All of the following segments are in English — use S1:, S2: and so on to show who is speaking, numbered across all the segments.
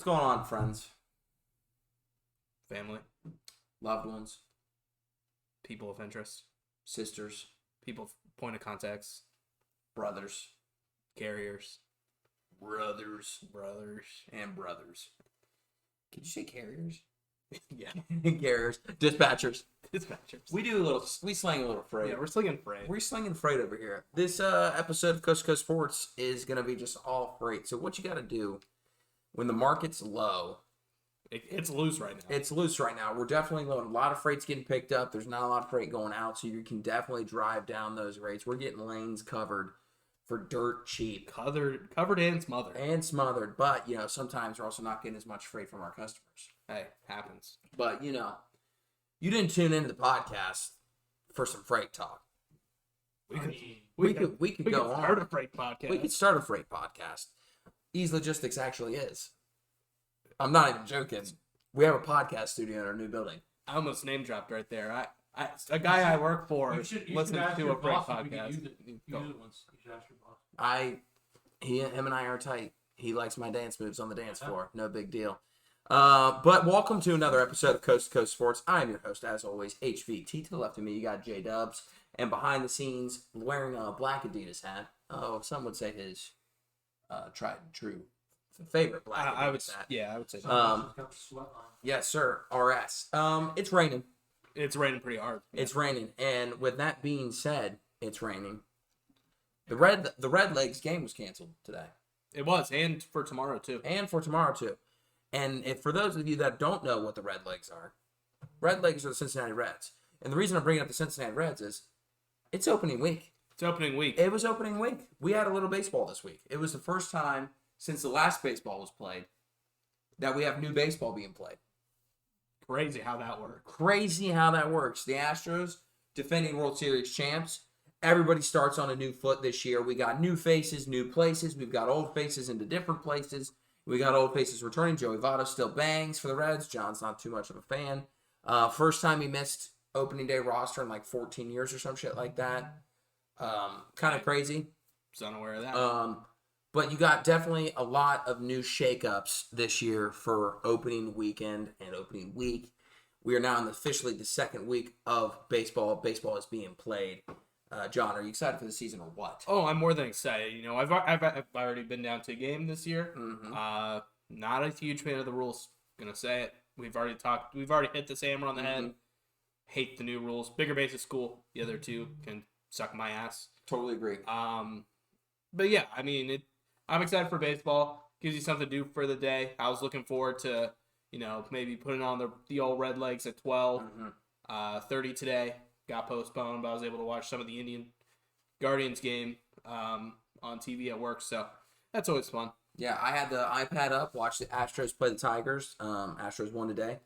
S1: What's going on, friends,
S2: Family,
S1: loved ones,
S2: people of interest,
S1: sisters,
S2: people of point of contacts,
S1: brothers,
S2: carriers,
S1: brothers,
S2: and
S1: brothers? Could you say carriers?
S2: yeah,
S1: Carriers, dispatchers.
S2: dispatchers.
S1: We slang a little freight.
S2: Yeah, we're slinging freight.
S1: We're slinging freight over here. This episode of Coast to Coast Sports is gonna be just all freight. So what you got to do when the market's low?
S2: It's loose right now.
S1: It's loose right now. We're definitely low. A lot of freight's getting picked up. There's not a lot of freight going out, so you can definitely drive down those rates. We're getting lanes covered for dirt cheap.
S2: Covered and smothered.
S1: And smothered, but sometimes we're also not getting as much freight from our customers.
S2: Hey, happens.
S1: But you didn't tune into the podcast for some freight talk. We could go
S2: start
S1: on.
S2: a freight podcast.
S1: We could start a freight podcast. Ease Logistics actually is. I'm not even joking. We have a podcast studio in our new building.
S2: I almost name dropped right there. A guy I work for listens to a freight podcast.
S3: Use it once. You should ask your boss.
S1: Him and I are tight. He likes my dance moves on the dance floor. No big deal. But welcome to another episode of Coast to Coast Sports. I am your host, as always, HVT. To the left of me, you got J Dubs. And behind the scenes, wearing a black Adidas hat. Oh, some would say his tried and true favorite black Adidas
S2: I would say so.
S3: Got the sweat line.
S1: Yes, sir. RS. It's raining.
S2: It's raining pretty hard.
S1: It's raining. And with that being said, it's raining. The Red Legs game was canceled today.
S2: It was, and for tomorrow too.
S1: And for tomorrow too. And for those of you that don't know what the Red Legs are the Cincinnati Reds. And the reason I'm bringing up the Cincinnati Reds is it's opening week.
S2: It's opening week.
S1: It was opening week. We had a little baseball this week. It was the first time since the last baseball was played that we have new baseball being played.
S2: Crazy how that works.
S1: Crazy how that works. The Astros, defending World Series champs. Everybody starts on a new foot this year. We got new faces, new places. We've got old faces into different places. We got old faces returning. Joey Votto still bangs for the Reds. John's not too much of a fan. First time he missed opening day roster in like 14 years or some shit like that. Kind of crazy.
S2: Was unaware of that.
S1: But you got definitely a lot of new shakeups this year for opening weekend and opening week. We are now in officially the second week of baseball. Baseball is being played. John, are you excited for the season or what?
S2: Oh, I'm more than excited. I've already been down to a game this year.
S1: Mm-hmm.
S2: Not a huge fan of the rules. Gonna say it. We've already hit this hammer on the head. Hate the new rules. Bigger base is cool. The other two can suck my ass.
S1: Totally agree.
S2: But yeah, I mean, I'm excited for baseball. Gives you something to do for the day. I was looking forward to, maybe putting on the old Red Legs at 12. 30 today. Got postponed, but I was able to watch some of the Indian Guardians game on TV at work, so that's always fun.
S1: Yeah, I had the iPad up, watched the Astros play the Tigers. Astros won today.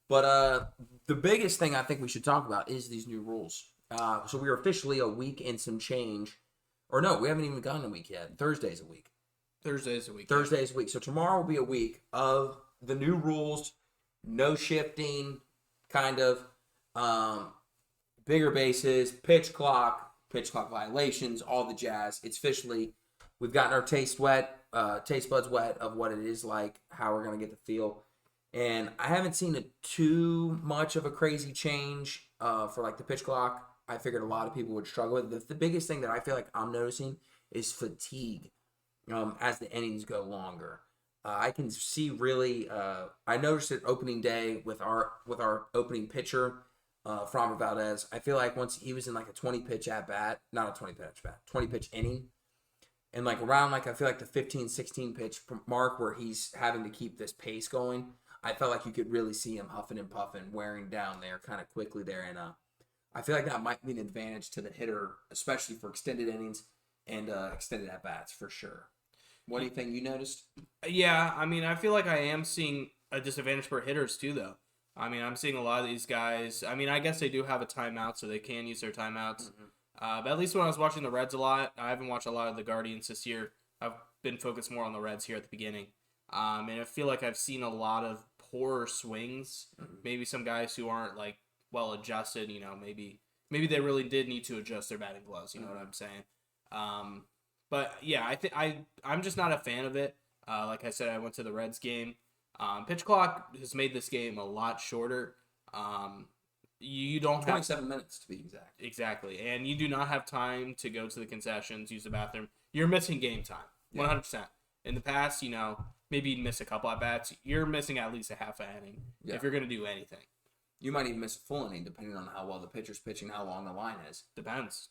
S1: But the biggest thing I think we should talk about is these new rules. So we are officially a week and some change. Or no, we haven't even gotten a week yet. Thursday's a week.
S2: Thursday's a week.
S1: Thursday's a week. So tomorrow will be a week of the new rules, no shifting, kind of, bigger bases, pitch clock violations, all the jazz. It's officially, we've gotten our taste buds wet of what it is like, how we're going to get the feel. And I haven't seen too much of a crazy change for like the pitch clock. I figured a lot of people would struggle with it. The biggest thing that I feel like I'm noticing is fatigue as the innings go longer. I can see really, I noticed it opening day with our opening pitcher, Framber Valdez. I feel like once he was in like a 20 pitch inning, and like around like I feel like the 15, 16 pitch mark where he's having to keep this pace going, I felt like you could really see him huffing and puffing, wearing down there kind of quickly there, and I feel like that might be an advantage to the hitter, especially for extended innings and extended at bats for sure. What anything you noticed?
S2: Yeah, I mean, I feel like I am seeing a disadvantage for hitters too, though. I mean, I'm seeing a lot of these guys. I mean, I guess they do have a timeout, so they can use their timeouts. But at least when I was watching the Reds a lot, I haven't watched a lot of the Guardians this year. I've been focused more on the Reds here at the beginning. And I feel like I've seen a lot of poorer swings. Maybe some guys who aren't like well adjusted. Maybe they really did need to adjust their batting gloves. You know what I'm saying? But yeah, I'm just not a fan of it. Like I said, I went to the Reds game. Pitch clock has made this game a lot shorter. You don't have
S1: 27 minutes to be exact.
S2: exactly, and you do not have time to go to the concessions, use the bathroom. You're missing game time, 100%. In the past, maybe you'd miss a couple at bats. You're missing at least a half an inning if you're going to do anything.
S1: You might even miss a full inning depending on how well the pitcher's pitching, how long the line is.
S2: Depends.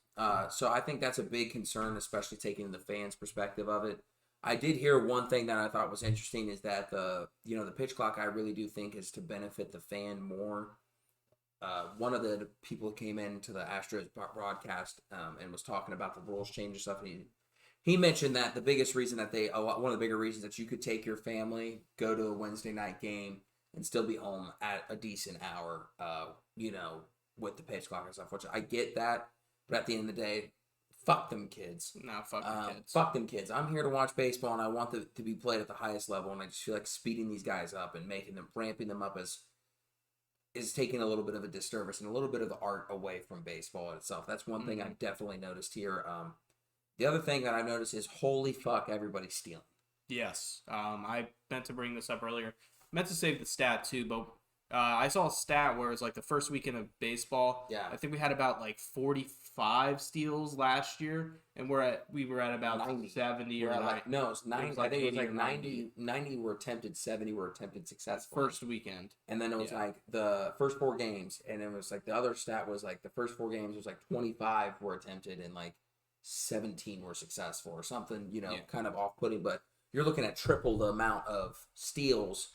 S1: So I think that's a big concern, especially taking the fans' perspective of it. I did hear one thing that I thought was interesting is that the pitch clock I really do think is to benefit the fan more. One of the people came into the Astros broadcast and was talking about the rules change and stuff. And he mentioned that the biggest reason that one of the bigger reasons that you could take your family, go to a Wednesday night game, and still be home at a decent hour, with the pitch clock and stuff, which I get that. But at the end of the day, fuck them kids.
S2: No, fuck them kids.
S1: Fuck them kids. I'm here to watch baseball, and I want it to be played at the highest level, and I just feel like speeding these guys up and ramping them up is taking a little bit of a disservice and a little bit of the art away from baseball itself. That's one thing I've definitely noticed here. The other thing that I've noticed is holy fuck, everybody's stealing.
S2: Yes. I meant to bring this up earlier. Meant to save the stat too, but I saw a stat where it's like the first weekend of baseball.
S1: Yeah.
S2: I think we had about like 45 steals last year, and we were at about
S1: 90.
S2: 70 or 90.
S1: No, it's 90.
S2: was like
S1: I think it was
S2: 80
S1: like
S2: or
S1: 90. 90 were attempted, 70 were attempted successfully.
S2: First weekend.
S1: And then it was like the first 4 games, and it was like the other stat was like the first 4 games was like 25 were attempted and like 17 were successful or something, kind of off-putting. But you're looking at triple the amount of steals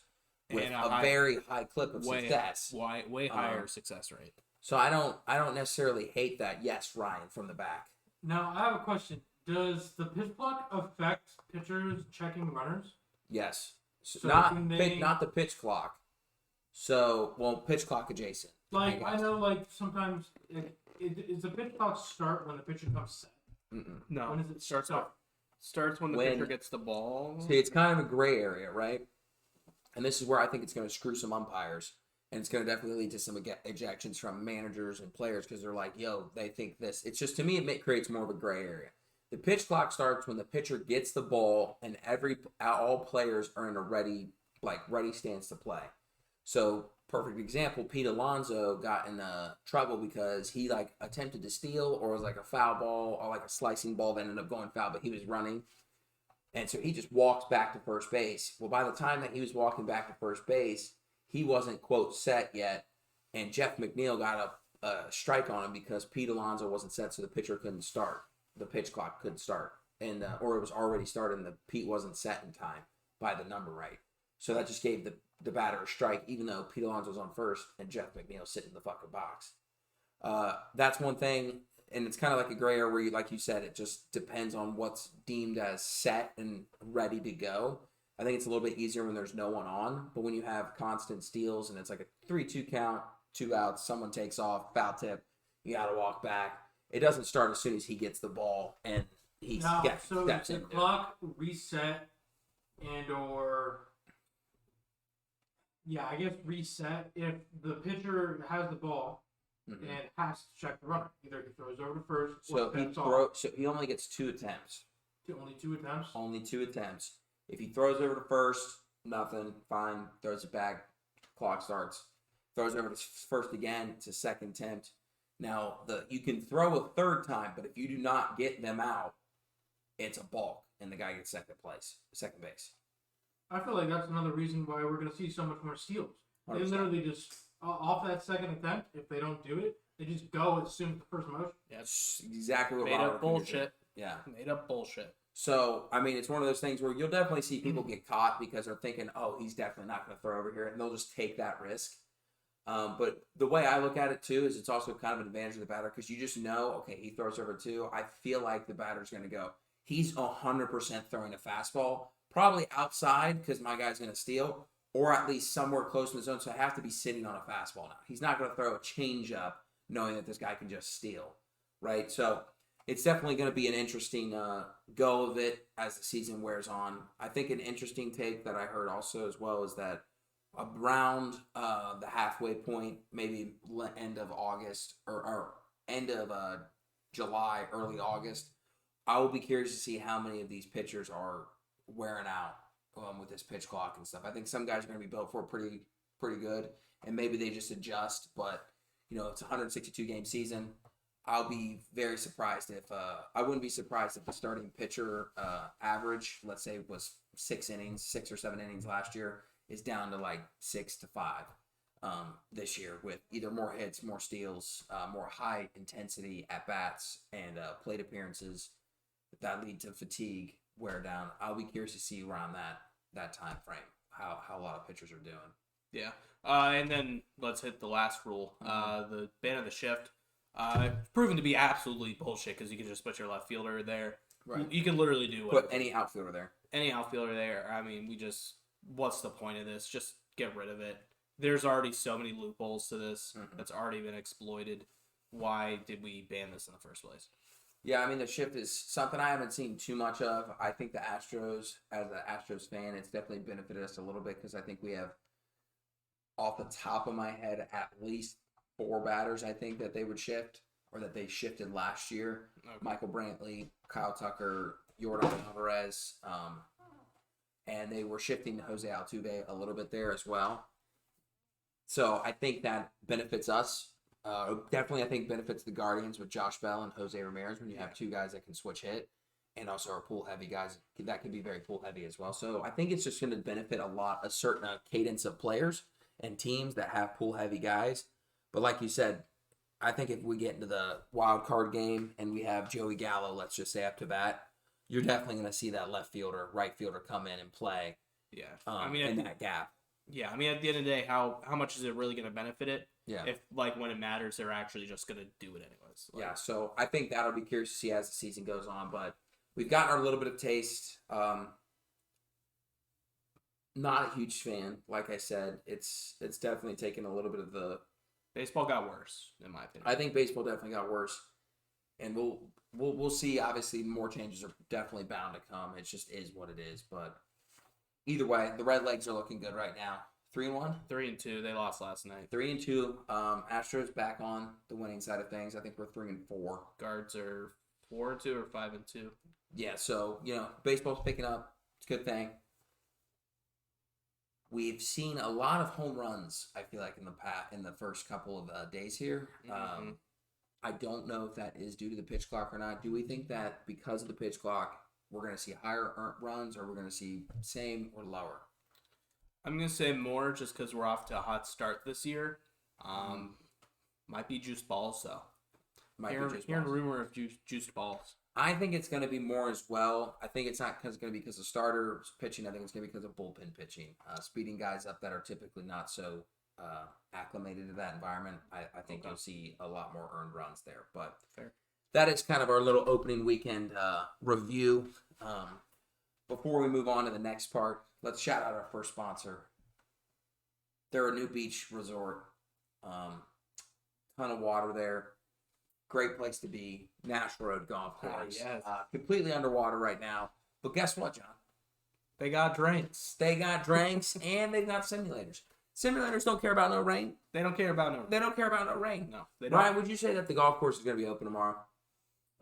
S1: with
S2: And
S1: a very high clip of success.
S2: Way higher success rate.
S1: So I don't necessarily hate that. Yes, Ryan from the back.
S3: Now, I have a question. Does the pitch clock affect pitchers checking runners?
S1: Yes. So
S3: So
S1: not
S3: can they-
S1: not the pitch clock. So, pitch clock adjacent.
S3: Like, I know, like, sometimes, is the pitch clock start when the pitcher comes set?
S1: Mm-mm.
S2: No.
S3: When does it
S2: starts
S3: start?
S2: Starts when the
S1: When-
S2: pitcher gets the ball.
S1: See, it's kind of a gray area, right? And this is where I think it's going to screw some umpires. And it's going to definitely lead to some ejections from managers and players because they're like, they think this. It's just, to me, it creates more of a gray area. The pitch clock starts when the pitcher gets the ball and all players are in a ready stance to play. So, perfect example, Pete Alonso got in trouble because he attempted to steal or was like a foul ball or like a slicing ball that ended up going foul, but he was running. And so he just walks back to first base. Well, by the time that he was walking back to first base, he wasn't, quote, set yet. And Jeff McNeil got a strike on him because Pete Alonso wasn't set, so the pitcher couldn't start. The pitch clock couldn't start. Or it was already started and the Pete wasn't set in time by the number right. So that just gave the batter a strike, even though Pete Alonso was on first and Jeff McNeil sitting in the fucking box. That's one thing. And it's kind of like a gray area where, like you said, it just depends on what's deemed as set and ready to go. I think it's a little bit easier when there's no one on. But when you have constant steals and it's like a 3-2 count, 2 outs, someone takes off, foul tip, you got to walk back. It doesn't start as soon as he gets the ball and he
S3: So
S1: steps
S3: the
S1: in.
S3: clock reset I guess reset if the pitcher has the ball
S1: Mhm.
S3: and has to check the runner. Either he throws over to first or
S1: So he only gets 2 attempts.
S3: only 2 attempts.
S1: Only 2 attempts. If he throws over to first, nothing, fine. Throws it back, clock starts. Throws over to first again, it's a second attempt. Now, you can throw a third time, but if you do not get them out, it's a balk, and the guy gets second base.
S3: I feel like that's another reason why we're going to see so much more steals. They
S1: 100%.
S3: literally just off that second attempt. If they don't do it, they just go as soon as the first motion.
S1: That's exactly what
S2: Made
S1: Robert
S2: up
S1: Acuna did.
S2: bullshit.
S1: Yeah.
S2: Made up bullshit.
S1: So, I mean, it's one of those things where you'll definitely see people get caught because they're thinking, oh, he's definitely not going to throw over here, and they'll just take that risk. But the way I look at it, too, is it's also kind of an advantage of the batter because you just know, okay, he throws over 2. I feel like the batter's going to go. He's 100% throwing a fastball, probably outside because my guy's going to steal, or at least somewhere close to the zone, so I have to be sitting on a fastball now. He's not going to throw a changeup knowing that this guy can just steal, right? So it's definitely going to be an interesting go of it as the season wears on. I think an interesting take that I heard also as well is that around the halfway point, maybe end of August or end of July, early August, I will be curious to see how many of these pitchers are wearing out with this pitch clock and stuff. I think some guys are going to be built for it pretty good, and maybe they just adjust. But it's a 162 game season. I'll be very surprised if I wouldn't be surprised if the starting pitcher average, let's say, was 6 or 7 innings last year, is down to like 6 to 5 this year, with either more hits, more steals, more high intensity at bats, and plate appearances that lead to fatigue, wear down. I'll be curious to see around that time frame how a lot of pitchers are doing.
S2: Yeah. And then let's hit the last rule. The ban of the shift. Proven to be absolutely bullshit because you can just put your left fielder there.
S1: Right.
S2: You can literally do whatever.
S1: Put any outfielder there.
S2: Any outfielder there. I mean, what's the point of this? Just get rid of it. There's already so many loopholes to this that's already been exploited. Why did we ban this in the first place?
S1: Yeah, I mean, the shift is something I haven't seen too much of. I think the Astros, as an Astros fan, it's definitely benefited us a little bit because I think we have, off the top of my head, at least 4 batters I think that they would shift, or that they shifted last year.
S2: Okay.
S1: Michael Brantley, Kyle Tucker, Yordan Alvarez, and they were shifting Jose Altuve a little bit there as well. So I think that benefits us. Definitely, I think benefits the Guardians with Josh Bell and Jose Ramirez when you have 2 guys that can switch hit, and also our pull heavy guys that can be very pull heavy as well. So I think it's just going to benefit a certain cadence of players and teams that have pull heavy guys. But like you said, I think if we get into the wild card game and we have Joey Gallo, let's just say up to bat, you're definitely going to see that left fielder, right fielder come in and play.
S2: Yeah.
S1: In that gap.
S2: Yeah, I mean, at the end of the day, how much is it really going to benefit it?
S1: Yeah.
S2: If, when it matters, they're actually just going to do it anyways.
S1: Yeah, so I think that'll be curious to see as the season goes on. But we've gotten our little bit of taste. Not a huge fan. Like I said, it's definitely taken a little bit of the...
S2: Baseball got worse, in my opinion.
S1: I think baseball definitely got worse. And we'll see. Obviously, more changes are definitely bound to come. It just is what it is. But either way, the Redlegs are looking good right now. 3-1?
S2: 3-2. They lost last night.
S1: 3-2. Astros back on the winning side of things. I think we're 3-4.
S2: Guards are 4-2 or 5-2.
S1: Yeah, so, baseball's picking up. It's a good thing. We've seen a lot of home runs, I feel like, in the first couple of days here. I don't know if that is due to the pitch clock or not. Do we think that because of the pitch clock, we're going to see higher earned runs, or we're going to see same or lower?
S2: I'm going to say more just because we're off to a hot start this year. Might be juiced balls, though. Hearing rumor of juiced balls.
S1: I think it's going to be more as well. I think it's not going to be because of starters pitching. I think it's going to be because of bullpen pitching. Speeding guys up that are typically not so acclimated to that environment. I think you'll see a lot more earned runs there. But
S2: fair.
S1: That is kind of our little opening weekend review. Before we move on to the next part, let's shout out our first sponsor. They're a new beach resort. Ton of water there. Great place to be. National Road Golf Course.
S2: Yes.
S1: Completely underwater right now. But guess what, John?
S2: They got drinks.
S1: They got drinks and they've got simulators. Simulators don't care about no rain.
S2: They don't care about no rain.
S1: They don't care about no rain.
S2: No, they don't.
S1: Ryan, would you say that the golf course is going to be open tomorrow?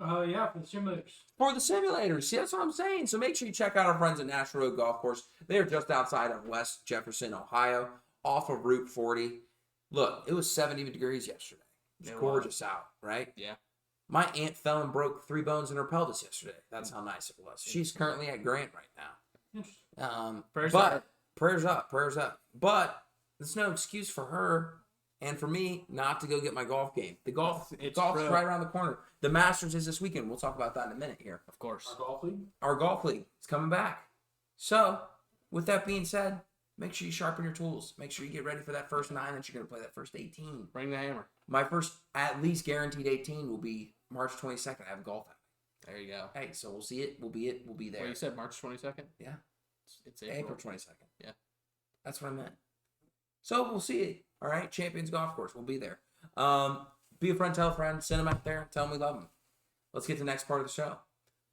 S3: Yeah, for the simulators.
S1: For the simulators. See, that's what I'm saying. So make sure you check out our friends at National Road Golf Course. They are just outside of West Jefferson, Ohio, off of Route 40. Look, it was 70 degrees yesterday. It's gorgeous out, right?
S2: Yeah.
S1: My aunt fell and broke 3 bones in her pelvis yesterday. That's how nice it was. She's currently at Grant right now.
S3: Interesting.
S2: Prayers
S1: up. But there's no excuse for her and for me not to go get my golf game. The golf's right around the corner. The Masters is this weekend. We'll talk about that in a minute here.
S2: Of course.
S1: Our golf league is coming back. So, with that being said, make sure you sharpen your tools. Make sure you get ready for that first 9 that you're going to play that first 18.
S2: Bring the hammer.
S1: My first at least guaranteed 18 will be March 22nd. I have golf at me.
S2: There you go.
S1: Hey, so we'll see it. We'll be there.
S2: Well, you said March 22nd?
S1: Yeah.
S2: It's
S1: April 22nd.
S2: Yeah.
S1: That's what I meant. So we'll see it. All right. Champions Golf Course. We'll be there. Be a friend, tell a friend, send them out there, tell them we love them. Let's get to the next part of the show.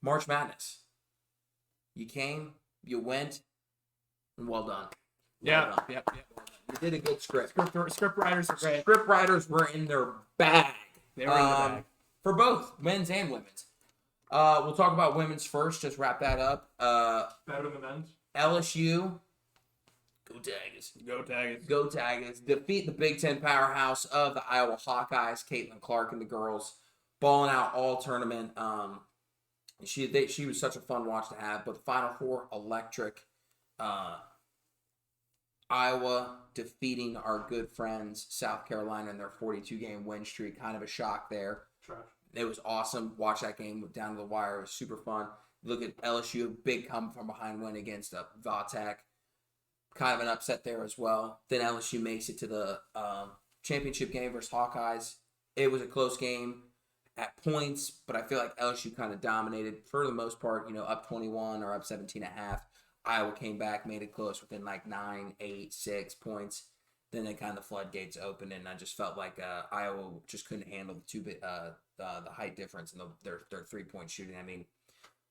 S1: March Madness. You came, you went, and well done.
S2: Yep.
S1: You did a good script.
S2: Script writers are great.
S1: Script writers were in their bag.
S2: They were in the bag.
S1: For both men's and women's. We'll talk about women's first. Just wrap that up.
S3: Better than men's.
S1: LSU, go Tigers.
S2: Go Tigers.
S1: Go Tigers. Defeat the Big Ten powerhouse of the Iowa Hawkeyes, Caitlin Clark and the girls, balling out all tournament. She was such a fun watch to have. But the Final Four, electric. Iowa defeating our good friends South Carolina in their 42-game win streak. Kind of a shock there.
S3: Trash.
S1: It was awesome. Watch that game down to the wire. It was super fun. Look at LSU, big come from behind win against Vatek. Kind of an upset there as well. Then LSU makes it to the championship game versus Hawkeyes. It was a close game at points, but I feel like LSU kind of dominated for the most part, up 21 or up 17 and a half. Iowa came back, made it close within like 9, 8, 6 points. Then they kind of floodgates opened, and I just felt like Iowa just couldn't handle the height difference in their 3-point shooting. I mean,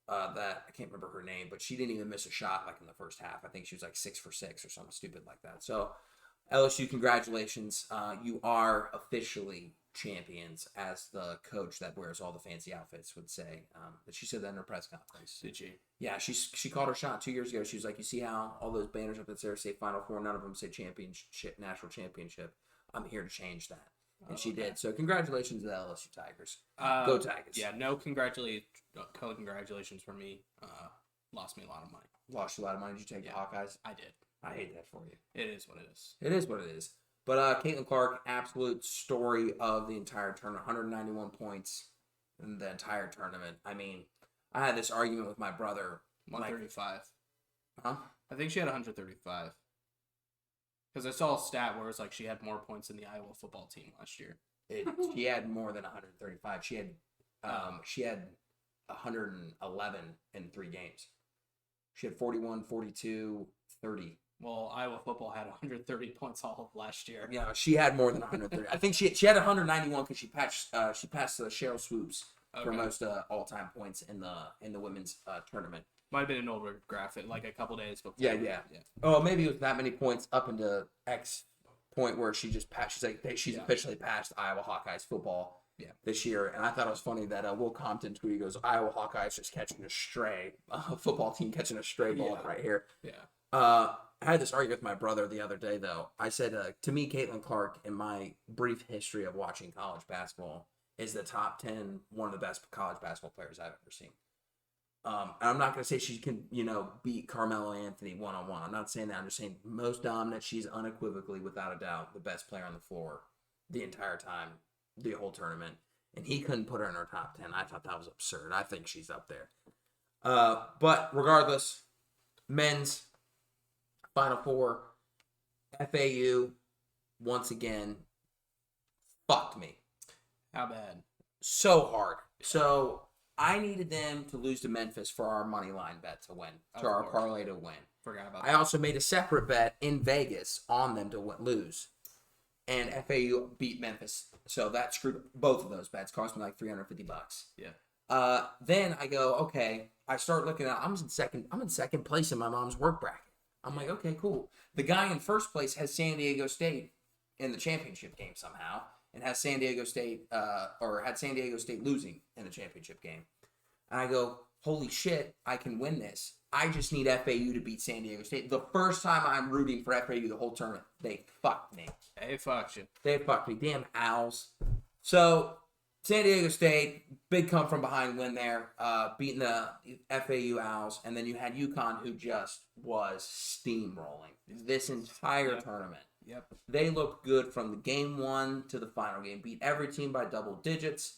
S1: I can't remember her name, but she didn't even miss a shot like in the first half. I think she was like 6 for 6 or something stupid like that. So LSU, congratulations. You are officially champions, as the coach that wears all the fancy outfits would say. But she said that in her press conference.
S2: Did she?
S1: Yeah, she called her shot 2 years ago. She was like, you see how all those banners up there say Final Four, none of them say championship, national championship. I'm here to change that. And she did. So congratulations to the LSU Tigers. Go Tigers.
S2: Yeah, no congratulations for me. Lost me a lot of money.
S1: Lost you a lot of money. Did you take the Hawkeyes?
S2: I did.
S1: I hate that for you.
S2: It is what it is.
S1: It is what it is. But Caitlin Clark, absolute story of the entire tournament. 191 points in the entire tournament. I mean, I had this argument with my brother.
S2: 135.
S1: Huh?
S2: I think she had 135. Because I saw a stat where it's like she had more points than the Iowa football team last year.
S1: She had more than 135. She had 111 in 3 games. She had 41, 42, 30.
S2: Well, Iowa football had 130 points all of last year.
S1: Yeah, she had more than 130. I think she had 191 because she passed Cheryl Swoops for most all-time points in the women's tournament.
S2: Might have been an older graphic, like a couple days before.
S1: Yeah. Oh, maybe it was that many points up into X point where she just passed. She's like she's officially passed Iowa Hawkeyes football this year. And I thought it was funny that Will Compton tweeted, he goes, Iowa Hawkeyes just catching a stray football team catching a stray ball right here.
S2: Yeah.
S1: I had this argument with my brother the other day, though. I said, to me, Caitlin Clark, in my brief history of watching college basketball, is the top 10, one of the best college basketball players I've ever seen. And I'm not going to say she can, beat Carmelo Anthony one-on-one. I'm not saying that. I'm just saying most dominant. She's unequivocally, without a doubt, the best player on the floor the entire time, the whole tournament. And he couldn't put her in her top 10. I thought that was absurd. I think she's up there. But regardless, men's Final Four, FAU, once again, fucked me.
S2: How bad?
S1: So hard. So I needed them to lose to Memphis for our money line bet to win, to our parlay to win.
S2: Forgot about
S1: I also made a separate bet in Vegas on them to lose. And FAU beat Memphis. So that screwed both of those bets. Cost me like $350.
S2: Yeah.
S1: Then I go, okay. I start looking at. I'm in second place in my mom's work bracket. I'm like, okay, cool. The guy in first place has San Diego State in the championship game somehow, and has San Diego State had San Diego State losing in the championship game. And I go, holy shit, I can win this. I just need FAU to beat San Diego State. The first time I'm rooting for FAU the whole tournament, they fucked me.
S2: They fucked you.
S1: They fucked me. Damn Owls. So San Diego State, big come from behind win there, beating the FAU Owls. And then you had UConn, who just was steamrolling this entire tournament.
S2: Yep.
S1: They looked good from the game 1 to the final game. Beat every team by double digits.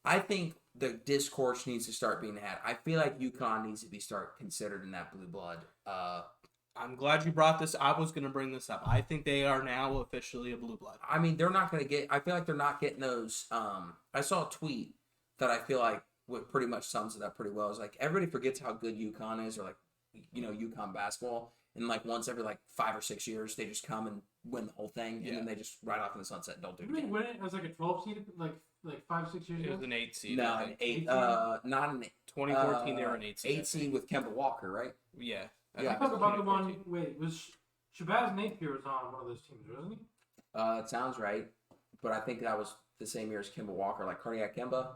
S1: I think the discourse needs to start being had. I feel like UConn needs to start considered in that blue blood.
S2: I'm glad you brought this. I was going to bring this up. I think they are now officially a blue blood.
S1: I mean, they're not going to get. I feel like they're not getting those. I saw a tweet that I feel like what pretty much sums it up pretty well. Is like everybody forgets how good UConn is, or like UConn basketball, and like once every like 5 or 6 years they just come and win the whole thing, and then they just ride off in the sunset and don't do it.
S3: Didn't they win it as like a 12 seed like 5, 6 years
S2: It
S3: ago?
S2: was an 8 seed.
S1: No, an 8. Not an
S2: 2014, they were an 8 seed.
S1: 8 seed with Kemba Walker, right?
S2: Yeah.
S3: I talk about the one. Wait, was Shabazz Napier was on one of those teams, wasn't he?
S1: It sounds right, but I think that was the same year as Kemba Walker, like Cardiac Kemba.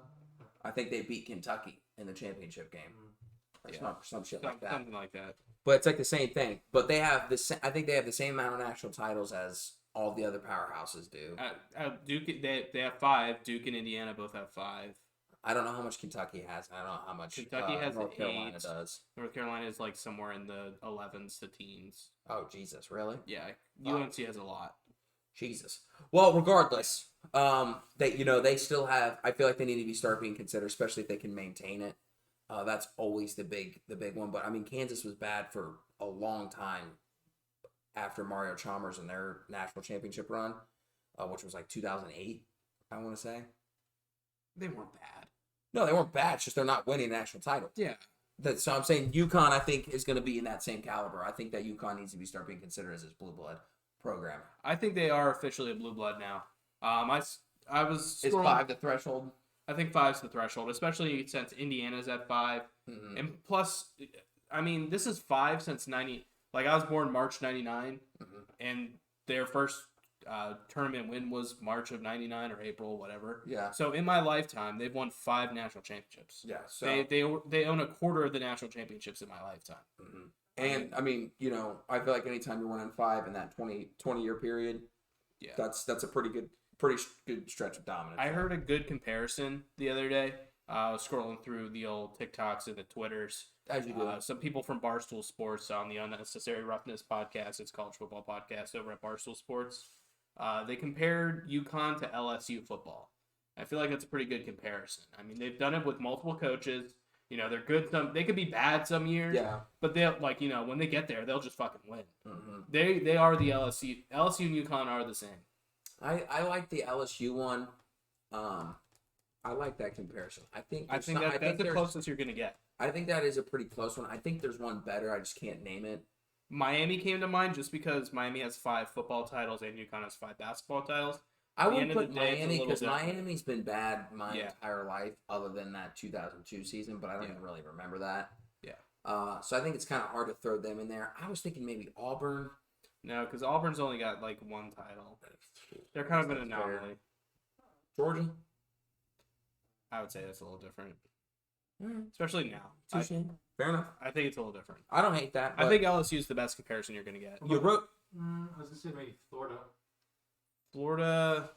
S1: I think they beat Kentucky in the championship game, or some shit like that.
S2: Something like that.
S1: but it's like the same thing. But they have this. I think they have the same amount of national titles as all the other powerhouses do.
S2: Duke, they have 5. Duke and Indiana both have 5.
S1: I don't know how much Kentucky has. I don't know how much
S2: Kentucky has
S1: North Carolina
S2: 8.
S1: does.
S2: North Carolina is like somewhere in the 11s to teens.
S1: Oh Jesus, really?
S2: Yeah,
S1: Wow.
S2: UNC has a lot.
S1: Jesus. Well, regardless, they still have. I feel like they need to start being considered, especially if they can maintain it. That's always the big one. But I mean, Kansas was bad for a long time after Mario Chalmers and their national championship run, which was like 2008. I want to say.
S2: They weren't bad.
S1: No, they weren't bad. It's just they're not winning a national title.
S2: Yeah.
S1: So I'm saying UConn, I think, is going to be in that same caliber. I think that UConn needs to start being considered as this blue blood program.
S2: I think they are officially a blue blood now. I was
S1: Is
S2: scrolling.
S1: 5 the threshold?
S2: I think 5's the threshold, especially since Indiana's at 5.
S1: Mm-hmm.
S2: And plus, I mean, this is 5 since 90. Like, I was born March 99, and their first tournament win was March of 99 or April, whatever.
S1: Yeah.
S2: So in my lifetime, they've won 5 national championships.
S1: Yeah. So
S2: They own a quarter of the national championships in my lifetime.
S1: And I mean, I feel like anytime you're 1-5 in that 20-year period,
S2: Yeah.
S1: that's a pretty good stretch of dominance.
S2: I heard a good comparison the other day. I was scrolling through the old TikToks and the Twitters.
S1: As you do.
S2: Some people from Barstool Sports on the Unnecessary Roughness podcast, it's college football podcast over at Barstool Sports. They compared UConn to LSU football. I feel like that's a pretty good comparison. I mean, they've done it with multiple coaches. They're good. They could be bad some years.
S1: Yeah.
S2: But they'll when they get there, they'll just fucking win.
S1: Mm-hmm.
S2: They are the LSU. LSU and UConn are the same.
S1: I like the LSU one. I like that comparison. I think
S2: That's the closest you're gonna get.
S1: I think that is a pretty close one. I think there's one better. I just can't name it.
S2: Miami came to mind just because Miami has 5 football titles and UConn has 5 basketball titles.
S1: I
S2: the
S1: would
S2: end of
S1: put
S2: the day, it's a
S1: Miami
S2: little
S1: because
S2: different.
S1: Miami's been bad my
S2: Yeah.
S1: entire life, other than that 2002 season. But I don't even really remember that.
S2: Yeah.
S1: So I think it's kind of hard to throw them in there. I was thinking maybe Auburn.
S2: No, because Auburn's only got like 1 title. They're kind of an
S1: That's fair.
S2: anomaly.
S1: Georgia.
S2: I would say that's a little different,
S1: Mm,
S2: especially now. I
S1: Fair enough.
S2: think it's a little different.
S1: I don't hate that.
S2: I
S1: but
S2: think LSU is the best comparison you're gonna get.
S1: you wrote.
S3: I was gonna say maybe Florida.
S2: Florida,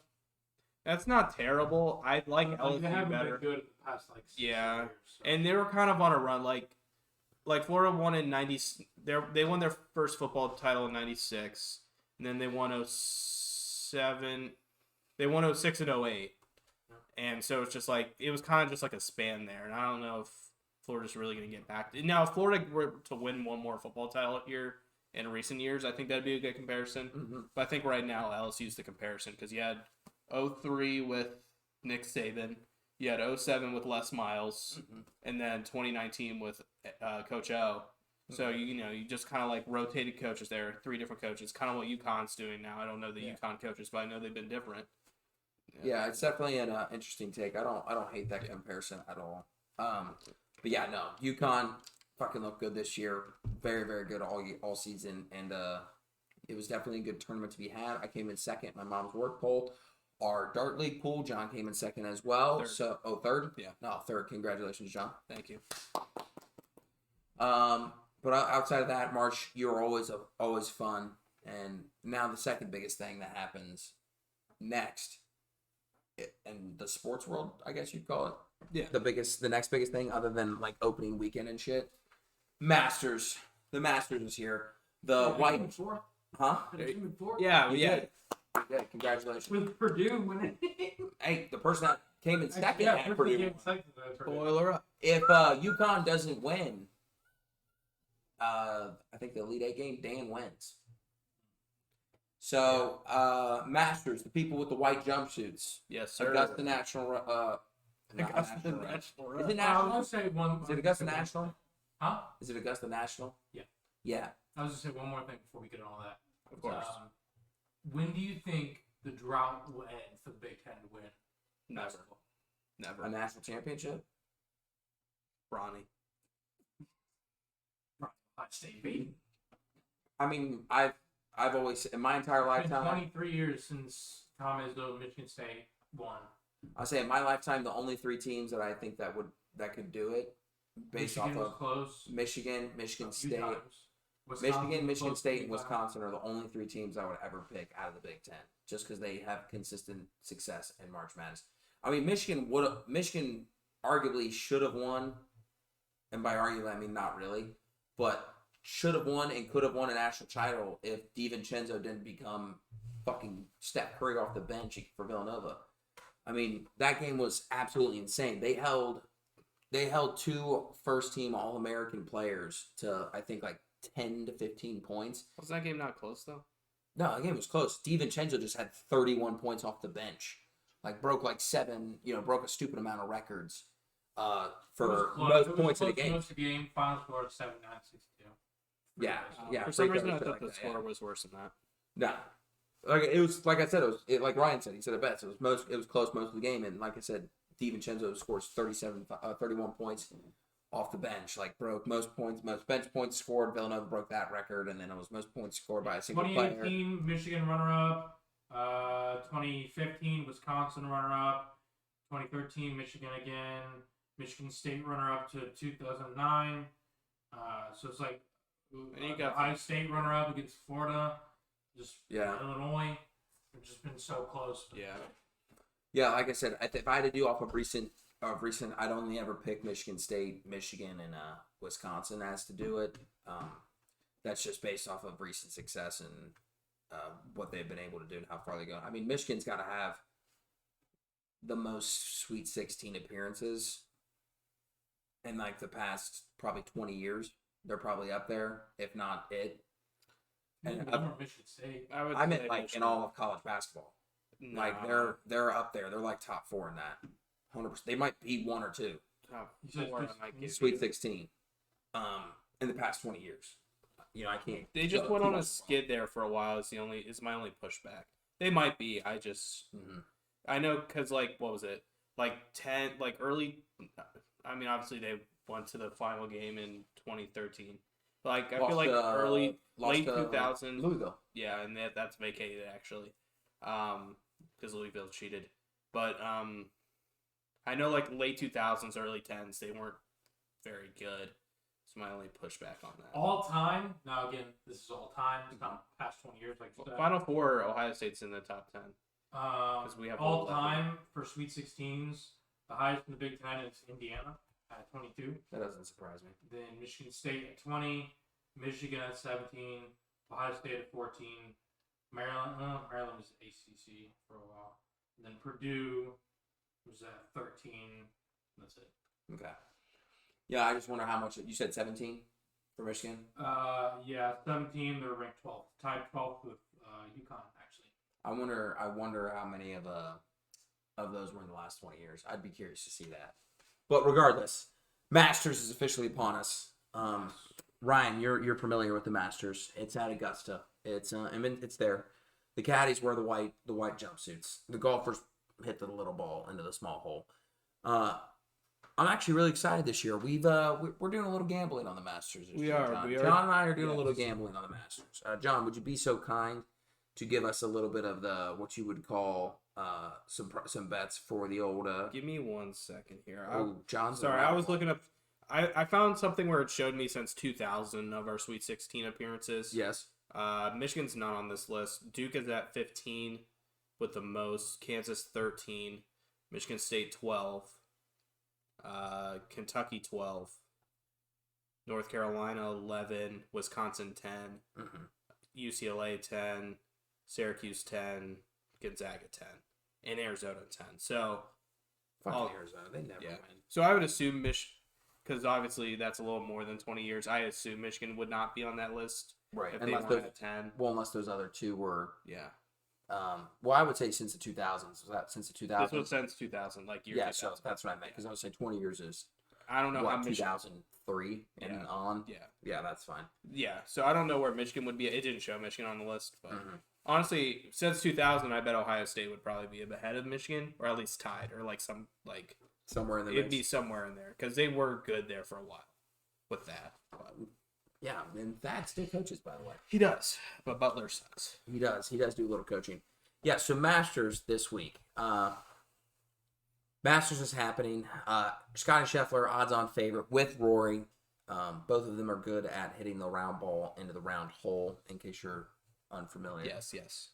S2: that's not terrible. I like
S3: They
S2: LSU
S3: haven't
S2: better.
S3: been good in the past 6
S2: Yeah.
S3: years. So.
S2: And they were kind of on a run. Like Florida won in 90. They won their first football title in 96, and then they won 07. They won 06 and 08, and so it's just like it was kind of just like a span there. And I don't know if Florida's really going to get back. Now, if Florida were to win one more football title here in recent years, I think that'd be a good comparison.
S1: Mm-hmm.
S2: But I think right now LSU's the comparison because you had 03 with Nick Saban. You had 07 with Les Miles, and then 2019 with Coach O. So you just kind of like rotated coaches there, 3 different coaches. Kind of what UConn's doing now. I don't know the UConn coaches, but I know they've been different.
S1: Yeah, it's definitely an interesting take. I don't hate that comparison at all. But yeah, no, UConn fucking looked good this year. Very, very good all season, and it was definitely a good tournament to be had. I came in second in my mom's work poll. Our Dart League pool, John came in second as well.
S2: Third.
S1: So, third?
S2: Yeah.
S1: No, third. Congratulations, John.
S2: Thank you.
S1: But outside of that, March, you're always fun. And now the second biggest thing that happens next, in the sports world, I guess you'd call it.
S2: Yeah.
S1: The next biggest thing, other than like opening weekend and shit. Masters. The Masters is here. The white. Huh?
S2: Yeah,
S1: You
S2: yeah.
S1: did. You did. Congratulations.
S3: With Purdue winning.
S1: Hey, the person that came in second
S3: Yeah,
S1: at
S3: Purdue
S1: Purdue.
S3: came second to Purdue.
S2: Boiler up.
S1: If UConn doesn't win, I think the Elite Eight game, Dan wins. So, Masters, the people with the white jumpsuits.
S2: Yes, sir.
S1: Augusta National. Not
S2: National
S1: National, right?
S2: National.
S1: Is it
S3: I was
S1: National?
S3: gonna say one.
S1: Is it Augusta National?
S3: Huh?
S1: Is it Augusta National?
S3: Yeah.
S1: Yeah.
S3: I was gonna say one more thing before we get on all that.
S2: Of course.
S3: When do you think the drought will end for the Big Ten to win
S2: Never.
S3: basketball?
S2: Never.
S1: A national championship?
S2: Bronny.
S3: Ohio State, baby.
S1: I mean, I've always, in my entire
S3: It's been
S1: lifetime,
S3: 23 years since Tom Izzo, Michigan State won.
S1: I say in my lifetime, the only 3 teams that I think that could do it, based
S3: Michigan
S1: off
S3: was
S1: of
S3: close.
S1: Michigan
S3: a few
S1: State,
S3: times. Wisconsin,
S1: Michigan
S3: close
S1: State,
S3: to
S1: and
S3: be
S1: Wisconsin are the only 3 teams I would ever pick out of the Big Ten, just because they have consistent success in March Madness. I mean, Michigan arguably should have won, and by arguably I mean not really, but should have won and could have won a national title if DiVincenzo didn't become fucking Steph Curry off the bench for Villanova. I mean, that game was absolutely insane. They held 2 first-team All-American players to, I think, like 10 to 15 points.
S2: Was that game not close though?
S1: No, the game was close. DiVincenzo just had 31 points off the bench. Broke a stupid amount of records for most points in the game.
S3: Most of the game, final score 79-62.
S1: Yeah.
S2: For some reason, I thought the score was worse than that.
S1: No. It was like I said. Like Ryan said. He said it best. It was close most of the game, and like I said, DiVincenzo scores 31 points off the bench. Broke most bench points scored. Villanova broke that record, and then it was most points scored by a single player.
S3: 2018 Michigan runner-up. 2015 Wisconsin runner-up. 2013 Michigan again. Michigan State runner-up to 2009. So it's like
S2: And you got
S3: Ohio State runner-up against Florida.
S1: Yeah.
S3: Illinois. It's just been so close.
S1: Yeah, like I said, if I had to do off of recent, I'd only ever pick Michigan State, Michigan, and Wisconsin as to do it. That's just based off of recent success and what they've been able to do and how far they go. I mean, Michigan's got to have the most Sweet 16 appearances in the past probably 20 years. They're probably up there, if not it. And
S3: Michigan State.
S1: I meant in all of college basketball.
S2: No.
S1: They're up there. They're top 4 in that. 100%. They might be 1 or 2.
S2: Top
S3: You said
S2: 4,
S3: just-
S2: I might give
S1: Sweet
S2: you.
S1: 16. In the past 20 years. I can't.
S2: They just went on a skid there for a while. Is my only pushback. They might be. I know because what was it? 10 early. I mean, obviously they went to the final game in 2013. I feel like early late 2000s.
S1: Louisville.
S2: Yeah, and that's vacated actually, because Louisville cheated. But I know late 2000s, early 10s, they weren't very good. It's my only pushback on that.
S3: All time. Now again, this is all time. It's not past 20 years.
S2: Final 4, Ohio State's in the top 10. We have
S3: all time for Sweet 16s. The highest in the Big Ten is Indiana at 22.
S1: That doesn't surprise me.
S3: Then Michigan State at 20. Michigan at 17. Ohio State at 14. Maryland was ACC for a while. And then Purdue was at 13. That's it.
S1: Okay. Yeah, I just wonder how much you said 17 for Michigan.
S3: Yeah, 17. They're ranked 12th, tied 12th with UConn actually.
S1: I wonder how many of those were in the last 20 years. I'd be curious to see that. But regardless, Masters is officially upon us. Ryan, you're familiar with the Masters. It's at Augusta. It's there. The caddies wear the white jumpsuits. The golfers hit the little ball into the small hole. I'm actually really excited this year. We're doing a little gambling on the Masters this year. John. John and I are doing a little gambling on the Masters. John, would you be so kind to give us a little bit of the what you would call some bets for the old?
S2: Give me 1 second here.
S1: John's
S2: sorry, I was looking up. I found something where it showed me since 2000 of our Sweet 16 appearances.
S1: Yes.
S2: Michigan's not on this list. Duke is at 15 with the most. Kansas 13. Michigan State 12. Kentucky 12. North Carolina 11. Wisconsin 10. UCLA 10. Syracuse 10. Gonzaga 10. And Arizona 10. So,
S1: Arizona, they never win.
S2: So I would assume because obviously that's a little more than 20 years. I assume Michigan would not be on that list.
S1: Right.
S2: If they weren't at 10.
S1: Well, unless those other two were.
S2: Yeah.
S1: Well, I would say since the 2000s. Was that since the 2000s?
S2: This was since 2000, year 2000.
S1: So that's what I meant, because I would say 20 years is.
S2: I don't know how Michigan.
S1: 2003 and on.
S2: Yeah.
S1: Yeah, that's fine.
S2: Yeah. So I don't know where Michigan would be. It didn't show Michigan on the list, but honestly, since 2000, I bet Ohio State would probably be ahead of Michigan, or at least tied, or
S1: somewhere in the
S2: it'd be somewhere in there because they were good there for a while with that. But.
S1: Yeah, and Thad still coaches, by the way.
S2: He does, but Butler sucks.
S1: He does do a little coaching. Yeah, so Masters this week. Masters is happening. Scotty Scheffler, odds-on favorite with Rory. Both of them are good at hitting the round ball into the round hole, in case you're unfamiliar.
S2: Yes.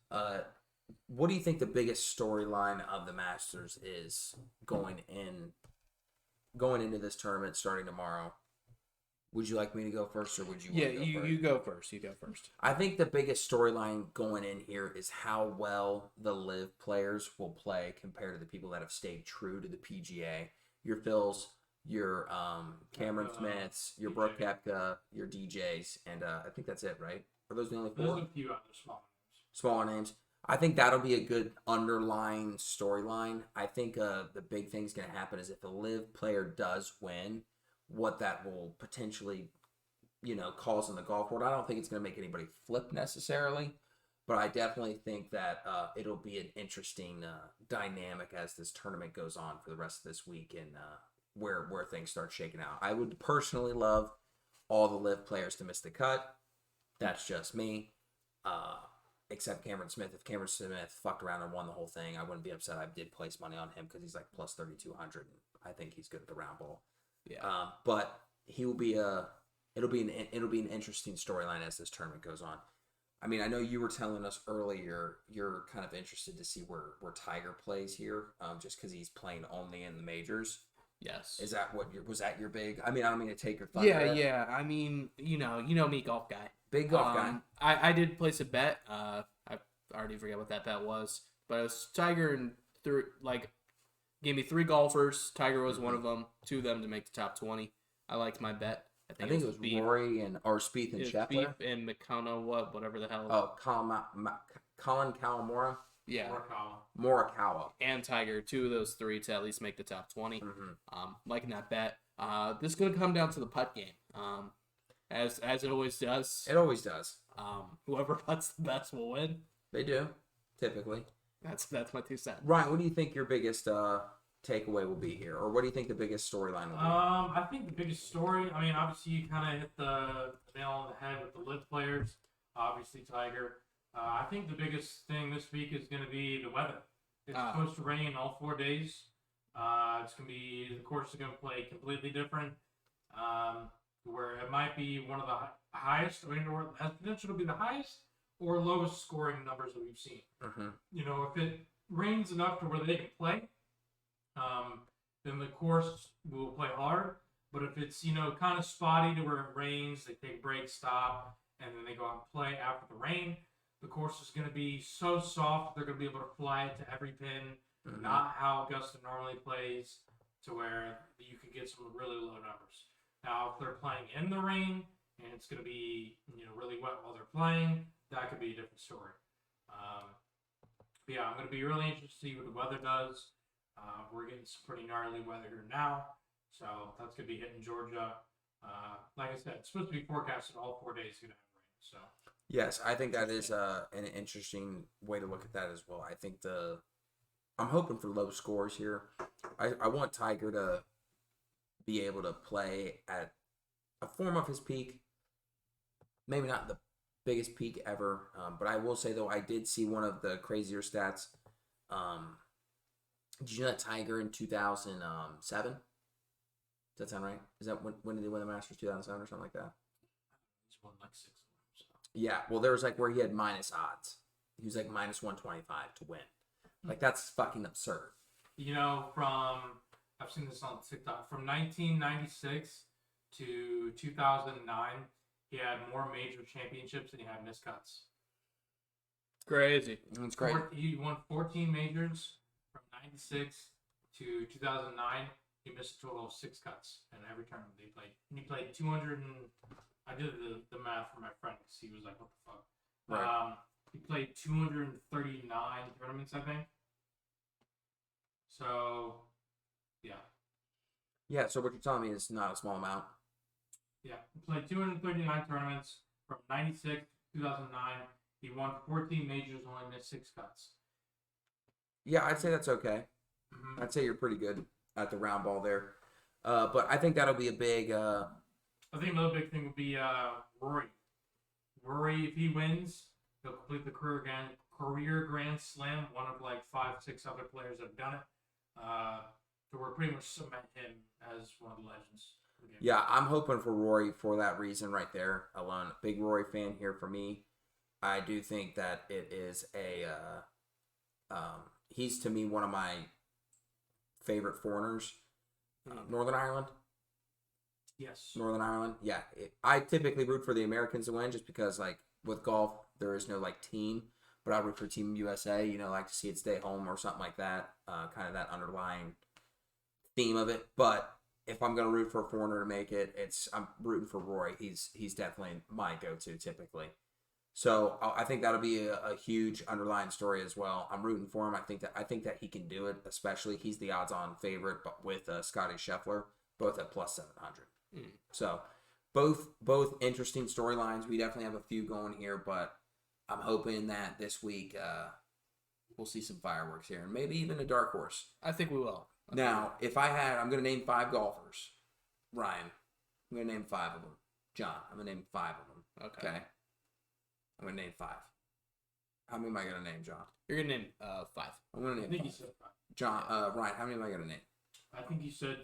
S1: What do you think the biggest storyline of the Masters is going into this tournament starting tomorrow? Would you like me to go first, or would you?
S2: Yeah,
S1: want to go first?
S2: you go first. You go first.
S1: I think the biggest storyline going in here is how well the LIV players will play compared to the people that have stayed true to the PGA. Your Phils, your Cameron Smiths, your Brooke Koepka, your DJs, and I think that's it, right? Are those the only four?
S3: There's a few other
S1: Smaller names. I think that'll be a good underlying storyline. I think the big thing's going to happen is if the LIV player does win, what that will potentially, cause in the golf world. I don't think it's going to make anybody flip necessarily, but I definitely think that it'll be an interesting dynamic as this tournament goes on for the rest of this week and where things start shaking out. I would personally love all the LIV players to miss the cut. That's just me. Except Cameron Smith. If Cameron Smith fucked around and won the whole thing, I wouldn't be upset. I did place money on him because he's like plus 3,200. I think he's good at the round ball.
S2: Yeah.
S1: But he will be it'll be an interesting storyline as this tournament goes on. I mean, I know you were telling us earlier you're kind of interested to see where Tiger plays here, just because he's playing only in the majors.
S2: Yes.
S1: Is that was that your big? I mean, I don't mean to take your thunder.
S2: Yeah. I mean, you know me, golf guy.
S1: Big golf guy.
S2: I did place a bet. I already forget what that bet was, but it was Tiger and gave me 3 golfers. Tiger was one of them. 2 of them to make the top 20. I liked my bet.
S1: I think it was Rory or Spieth and Scheffler.
S2: Spieth and McConnell, whatever the hell.
S1: Oh, Colin Kalamora.
S2: Yeah.
S1: Morikawa.
S2: And Tiger, 2 of those 3 to at least make the top 20.
S1: Mm-hmm.
S2: Liking that bet. This is going to come down to the putt game. As it always does.
S1: It always does.
S2: Whoever putts the best will win.
S1: They do, typically.
S2: That's my 2 cents.
S1: Ryan, what do you think your biggest takeaway will be here, or what do you think the biggest storyline will be?
S3: I think the biggest story. I mean, obviously you kind of hit the nail on the head with the LIV players. Obviously Tiger. I think the biggest thing this week is going to be the weather. It's supposed to rain all 4 days. It's going to be the course is going to play completely different. Where it might be one of the highest, or has potential to be the highest or lowest scoring numbers that we've seen.
S1: Mm-hmm.
S3: If it rains enough to where they can play, then the course will play hard. But if it's, kind of spotty to where it rains, they take a break, stop, and then they go out and play after the rain, the course is going to be so soft, they're going to be able to fly it to every pin, not how Augusta normally plays, to where you can get some really low numbers. Now, if they're playing in the rain and it's going to be really wet while they're playing, that could be a different story. But yeah, I'm going to be really interested to see what the weather does. We're getting some pretty gnarly weather here now, so that's going to be hitting Georgia. Like I said, it's supposed to be forecasted all 4 days going to have rain. So
S1: yes, I think that is an interesting way to look at that as well. I think I'm hoping for low scores here. I want Tiger to be able to play at a form of his peak. Maybe not the biggest peak ever, but I will say, though, I did see one of the crazier stats. Did you know that Tiger in 2007? Does that sound right? Is that when did he win the Masters? 2007 or something like that?
S3: he's won like 6 of them. So.
S1: Yeah, well, there was where he had minus odds. He was minus 125 to win. That's fucking absurd.
S3: I've seen this on TikTok. From 1996 to 2009, he had more major championships than he had missed cuts.
S2: Crazy.
S1: That's great.
S3: He won 14 majors from 96 to 2009. He missed a total of 6 cuts in every tournament they played. And he played 200 and I did the math for my friend because he was like, what the fuck?
S1: Right.
S3: He played 239 tournaments, I think. So, yeah.
S1: Yeah, so what you're telling me is not a small amount.
S3: Yeah, he played 239 tournaments from 96 to 2009. He won 14 majors and only missed 6 cuts.
S1: Yeah, I'd say that's okay. Mm-hmm. I'd say you're pretty good at the round ball there. But I think that'll be a big...
S3: I think another big thing would be Rory. Rory, if he wins, he'll complete the career Grand Slam. One of 5, 6 other players that have done it. So we're pretty much cement him as one of the legends.
S1: Yeah, I'm hoping for Rory for that reason right there alone. Big Rory fan here for me. I do think that it is he's to me one of my favorite foreigners. Northern Ireland.
S3: Yes.
S1: Northern Ireland. Yeah, I typically root for the Americans to win just because, like, with golf, there is no, like, team. But I root for Team USA. You know, like to see it stay home or something like that. Kind of that underlying theme of it. But if I'm going to root for a foreigner to make it, I'm rooting for Rory. He's definitely my go-to typically. So I think that'll be a huge underlying story as well. I'm rooting for him. I think that he can do it. Especially he's the odds-on favorite, but with Scotty Scheffler, both at plus 700. So both interesting storylines. We definitely have a few going here, but I'm hoping that this week we'll see some fireworks here, and maybe even a dark horse.
S2: I think we will.
S1: Now, I'm going to name 5 golfers. Ryan, I'm going to name 5 of them. John, I'm going to name 5 of them. Okay. I'm going to name 5. How many am I going to name, John?
S2: You're going to name 5.
S1: I'm going to
S3: I
S1: name
S3: think
S1: 5.
S3: you said 5.
S1: John, Ryan, how many am I going to name?
S3: I think you said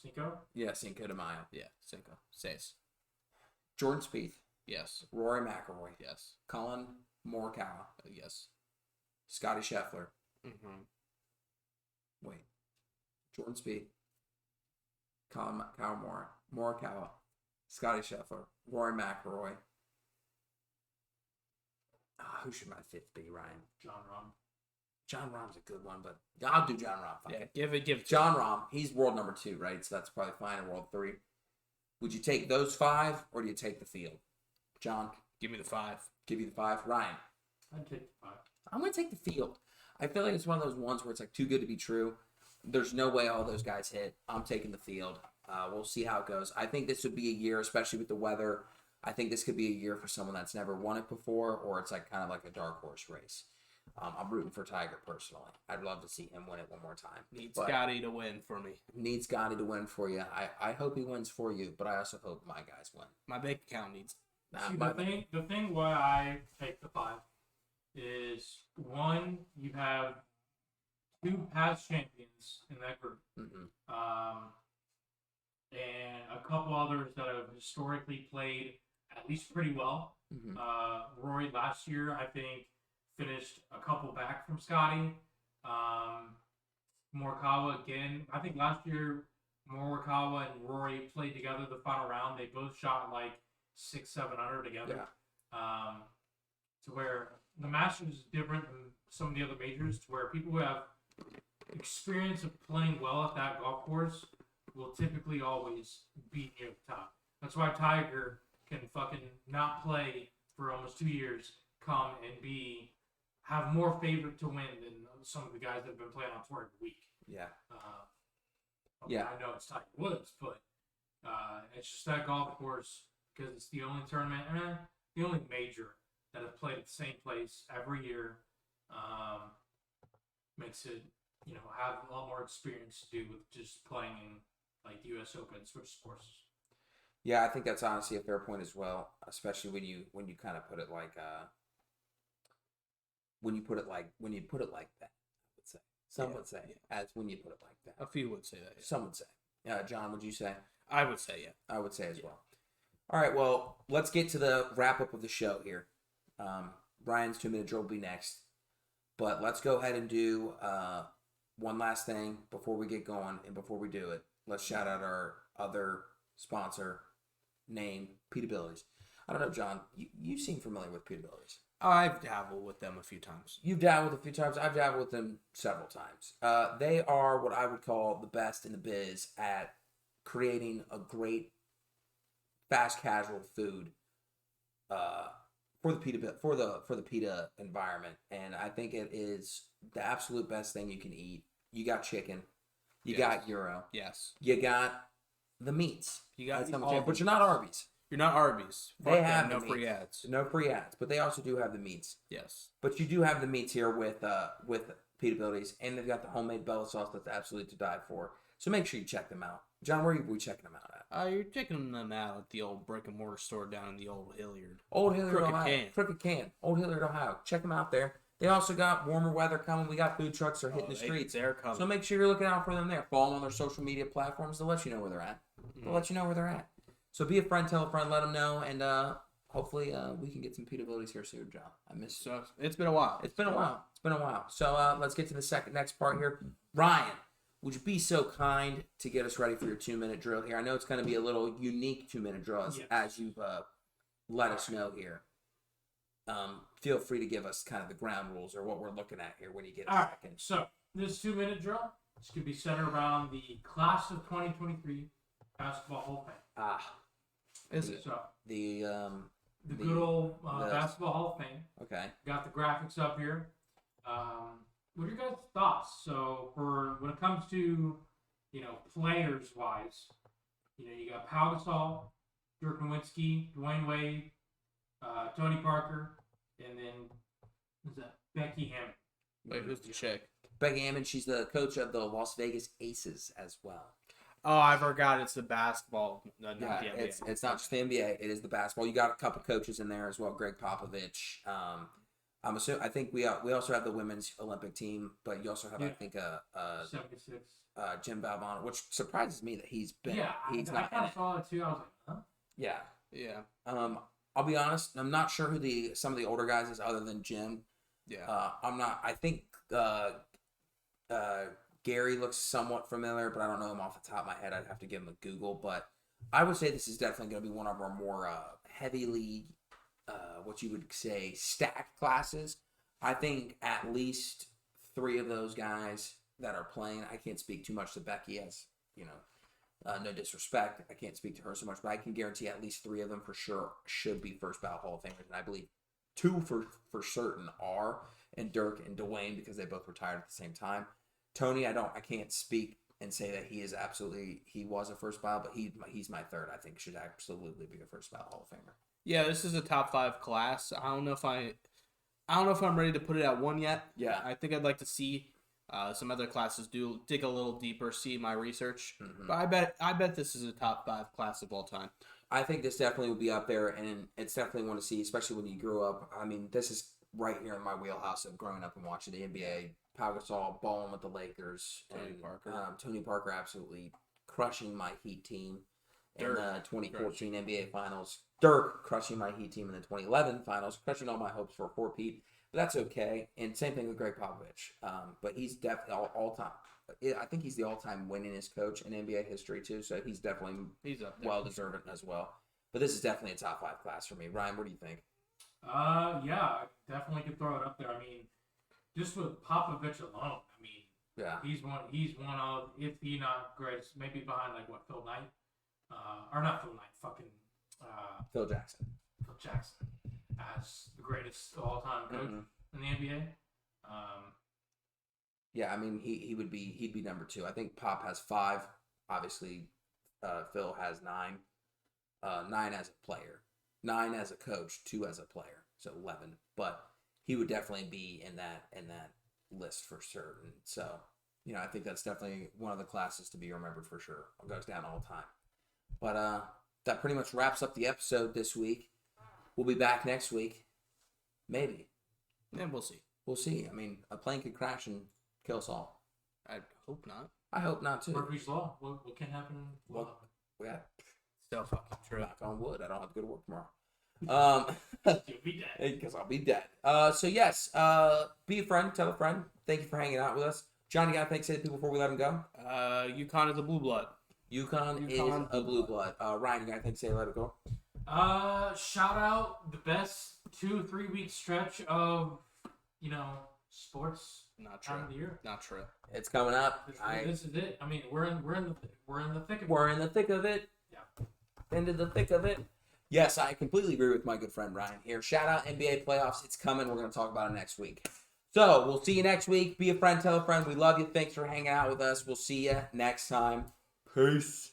S3: Cinco.
S1: Yeah, Cinco de Mayo.
S2: Yeah, Cinco. 6.
S1: Jordan Spieth.
S2: Yes.
S1: Rory McIlroy.
S2: Yes.
S1: Colin Morikawa.
S2: Yes.
S1: Scotty Scheffler.
S2: Mm-hmm.
S1: Wait. Jordan Spieth. Colin Morikawa. Scotty Scheffler. Rory McIlroy. Who should my 5th be, Ryan?
S3: John Rahm.
S1: John Rahm's a good one, but I'll do John Rahm.
S2: Yeah, give it.
S1: John Rahm, he's world number 2, right? So that's probably fine in world 3. Would you take those 5, or do you take the field? John?
S2: Give me the 5.
S1: Give you the 5. Ryan?
S3: I'd take the 5.
S1: I'm going to take the field. I feel like it's one of those ones where it's like too good to be true. There's no way all those guys hit. I'm taking the field. We'll see how it goes. I think this would be a year, especially with the weather. I think this could be a year for someone that's never won it before, or it's like kind of like a dark horse race. I'm rooting for Tiger personally. I'd love to see him win it one more time.
S2: Need Scotty to win for me.
S1: Need Scotty to win for you. I hope he wins for you, but I also hope my guys win.
S2: My bank account needs.
S3: See, the thing why I take the 5 is, one, you have 2 past champions in that group, and a couple others that have historically played at least pretty well. Rory last year, I think, finished a couple back from Scotty. Morikawa again. I think last year Morikawa and Rory played together the final round. They both shot like 600-700 together.
S1: Yeah.
S3: To where the Masters is different than some of the other majors, to where people who have experience of playing well at that golf course will typically always be near the top. That's why Tiger can fucking not play for almost 2 years, come and have more favorite to win than some of the guys that have been playing on tour every week.
S1: Yeah.
S3: Yeah. I know it's Tiger Woods, but it's just that golf course, because it's the only tournament, the only major that have played at the same place every year, makes it, have a lot more experience to do with just playing in like the U.S. Open, switch courses.
S1: Yeah, I think that's honestly a fair point as well, especially when you kind of put it like when you put it like that. I would say some would say as when you put it like that.
S2: A few would say that. Yeah.
S1: Some would say. John, would you say?
S2: I would say yeah.
S1: I would say as well. All right, well, let's get to the wrap up of the show here. Ryan's 2-minute drill will be next, but let's go ahead and do one last thing before we get going, and before we do it, let's shout out our other sponsor, name Pete Abilities. I don't know, John, you seem familiar with Pete Abilities.
S2: I've dabbled with them a few times.
S1: You've dabbled a few times. I've dabbled with them several times. They are what I would call the best in the biz at creating a great fast casual food for the PETA environment, and I think it is the absolute best thing you can eat. You got chicken, you got gyro, you got the meats, but you're not Arby's.
S2: You're not Arby's.
S1: They have
S2: no
S1: the
S2: free
S1: meats.
S2: ads.
S1: No free ads, but they also do have the meats.
S2: Yes.
S1: But you do have the meats here with Pete Abilities, and they've got the homemade Bella sauce that's absolutely to die for. So make sure you check them out. John, where are we checking them out at?
S2: You're checking them out at the old brick and mortar store down in the Old Hilliard.
S1: Old Hilliard,
S2: Crooked
S1: Ohio.
S2: Can.
S1: Crooked Can. Old Hilliard, Ohio. Check them out there. They also got warmer weather coming. We got food trucks that are hitting the streets.
S2: They're coming.
S1: So make sure you're looking out for them there. Follow them on their social media platforms to let you know where they're at. We'll let you know where they're at. So be a friend, tell a friend, let them know, and hopefully we can get some Pete abilities here soon, John. I miss you.
S2: So it's been a while.
S1: It's been a while. So let's get to the next part here. Ryan, would you be so kind to get us ready for your 2-minute drill here? I know it's going to be a little unique 2-minute drill as you've let us know here. Feel free to give us kind of the ground rules or what we're looking at here when you get a second.
S3: So this 2-minute drill is going to be centered around the class of 2023 Basketball Hall of Fame.
S2: Is it?
S3: So
S1: The
S3: good old Basketball Hall of Fame.
S1: Okay.
S3: Got the graphics up here. What are your guys' thoughts? So for when it comes to, players wise, you got Pau Gasol, Dirk Nowitzki, Dwayne Wade, Tony Parker, and then who's that? Becky Hammond.
S2: Wait, who's the chick?
S1: Becky Hammond, she's the coach of the Las Vegas Aces as well.
S2: Oh, I forgot it's the basketball. Not the NBA.
S1: It's not just the NBA. It is the basketball. You got a couple coaches in there as well. Greg Popovich. I'm assuming. I think we also have the women's Olympic team, but you also have
S3: 76.
S1: Jim Valvano, which surprises me that he's been.
S3: Yeah,
S1: he's
S3: I
S1: not.
S3: kind of saw it too. I was like, huh?
S1: Yeah.
S2: Yeah.
S1: I'll be honest. I'm not sure who some of the older guys is other than Jim.
S2: Yeah.
S1: I'm not. I think Gary looks somewhat familiar, but I don't know him off the top of my head. I'd have to give him a Google. But I would say this is definitely going to be one of our more heavily, what you would say, stacked classes. I think at least 3 of those guys that are playing, I can't speak too much to Becky as, no disrespect. I can't speak to her so much, but I can guarantee at least 3 of them for sure should be first ballot Hall of Famers. And I believe 2 for certain are, and Dirk and Dwayne, because they both retired at the same time. Tony, I can't speak and say that he was a first ballot, but he's my 3rd. I think should absolutely be a first ballot Hall of Famer.
S2: Yeah, this is a top 5 class. I don't know if I'm ready to put it at 1 yet.
S1: Yeah.
S2: I think I'd like to see some other classes dig a little deeper, see my research.
S1: Mm-hmm.
S2: But I bet this is a top 5 class of all time.
S1: I think this definitely will be up there, and it's definitely one to see, especially when you grew up. I mean, this is right here in my wheelhouse of growing up and watching the NBA. Pau Gasol balling with the Lakers. Tony Parker absolutely crushing my Heat team in the 2014 NBA Finals. Dirk crushing my Heat team in the 2011 Finals, crushing all my hopes for a 4-peat. But that's okay. And same thing with Greg Popovich. But he's definitely all-time. I think he's the all-time winningest coach in NBA history, too. So he's definitely well-deserved as well. But this is definitely a top 5 class for me. Ryan, what do you think?
S3: Yeah, I definitely could throw it up there. I mean, just with Popovich alone, he's one of, if he not greatest, maybe behind Phil Knight, or not Phil Knight, fucking
S1: Phil Jackson.
S3: Phil Jackson as the greatest all-time coach in the NBA.
S1: Yeah, I mean he'd be number 2. I think Pop has 5. Obviously, Phil has 9. 9 as a player, 9 as a coach, 2 as a player, so 11. But he would definitely be in that list for certain. So, I think that's definitely one of the classes to be remembered for sure. It goes down all the time. But that pretty much wraps up the episode this week. We'll be back next week. Maybe.
S2: And we'll see.
S1: We'll see. I mean, a plane could crash and kill us all.
S2: I hope not.
S1: I hope not, too.
S3: Murphy's Law. What can happen?
S1: Well, yeah.
S2: So fucking true.
S1: Knock on wood. I don't have to go to work tomorrow.
S3: You'll be dead.
S1: Because I'll be dead. So, yes. Be a friend. Tell a friend. Thank you for hanging out with us. John, you got to say to people before we let him go?
S2: UConn is a blue blood.
S1: UConn is a blue blood. Ryan, you got to say let it go?
S3: Shout out the best 2-3 week stretch of, sports.
S2: Not true.
S3: Time of the year.
S2: Not true.
S1: It's coming up.
S3: This is it. I mean, we're in the thick of it.
S1: We're in the thick of it.
S3: Yeah.
S1: Into the thick of it. Yes, I completely agree with my good friend Ryan here. Shout out NBA playoffs. It's coming. We're going to talk about it next week. So we'll see you next week. Be a friend. Tell a friend. We love you. Thanks for hanging out with us. We'll see you next time. Peace.